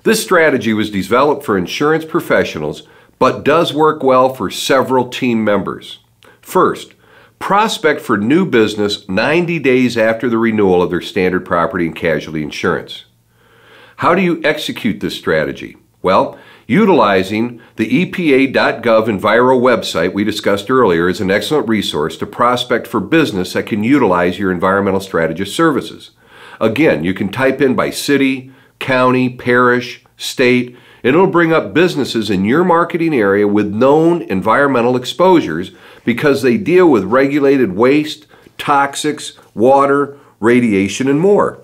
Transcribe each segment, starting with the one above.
This strategy was developed for insurance professionals, but does work well for several team members. First, prospect for new business 90 days after the renewal of their standard property and casualty insurance. How do you execute this strategy? Well, utilizing the EPA.gov Enviro website we discussed earlier is an excellent resource to prospect for business that can utilize your environmental strategist services. Again, you can type in by city, county, parish, state, and it'll bring up businesses in your marketing area with known environmental exposures because they deal with regulated waste, toxics, water, radiation, and more.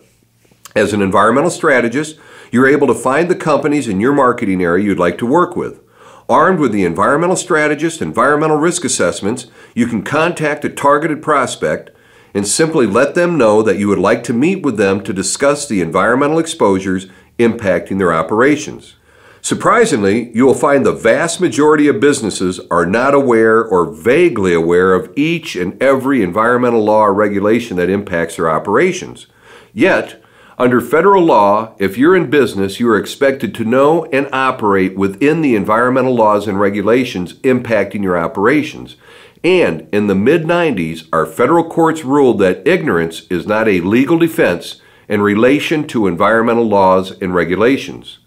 As an environmental strategist, you're able to find the companies in your marketing area you'd like to work with. Armed with the environmental strategist environmental risk assessments, you can contact a targeted prospect and simply let them know that you would like to meet with them to discuss the environmental exposures impacting their operations. Surprisingly, you will find the vast majority of businesses are not aware or vaguely aware of each and every environmental law or regulation that impacts their operations. Yet, under federal law, if you're in business, you are expected to know and operate within the environmental laws and regulations impacting your operations. And in the mid-90s, our federal courts ruled that ignorance is not a legal defense in relation to environmental laws and regulations.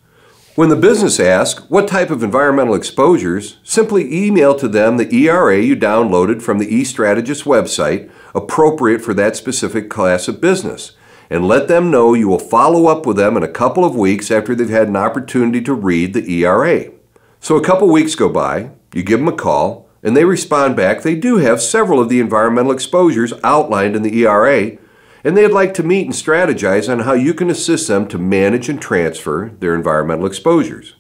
When the business asks what type of environmental exposures, simply email to them the ERA you downloaded from the eStrategist website appropriate for that specific class of business, and let them know you will follow up with them in a couple of weeks after they've had an opportunity to read the ERA. So a couple weeks go by, you give them a call, and they respond back they do have several of the environmental exposures outlined in the ERA, and they'd like to meet and strategize on how you can assist them to manage and transfer their environmental exposures.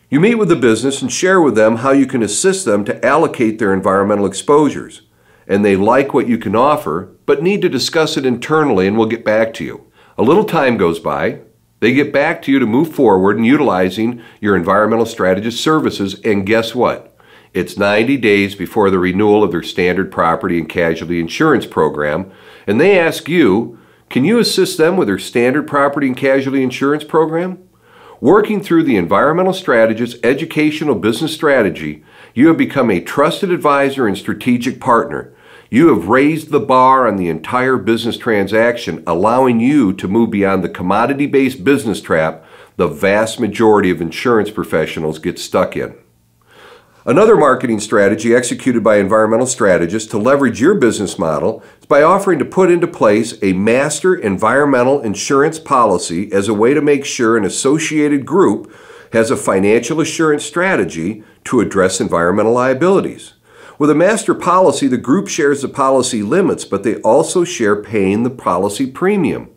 You meet with the business and share with them how you can assist them to allocate their environmental exposures, and they like what you can offer, but need to discuss it internally and we'll get back to you. A little time goes by, they get back to you to move forward in utilizing your environmental strategist services, and guess what? It's 90 days before the renewal of their standard property and casualty insurance program, and they ask you, can you assist them with their standard property and casualty insurance program? Working through the environmental strategist educational business strategy, you have become a trusted advisor and strategic partner. You have raised the bar on the entire business transaction, allowing you to move beyond the commodity-based business trap the vast majority of insurance professionals get stuck in. Another marketing strategy executed by environmental strategists to leverage your business model is by offering to put into place a master environmental insurance policy as a way to make sure an associated group has a financial assurance strategy to address environmental liabilities. With a master policy, the group shares the policy limits, but they also share paying the policy premium.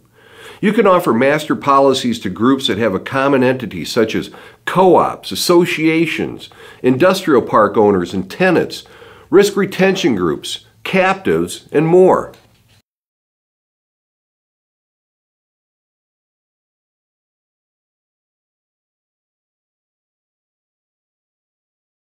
You can offer master policies to groups that have a common entity, such as co-ops, associations, industrial park owners and tenants, risk retention groups, captives, and more.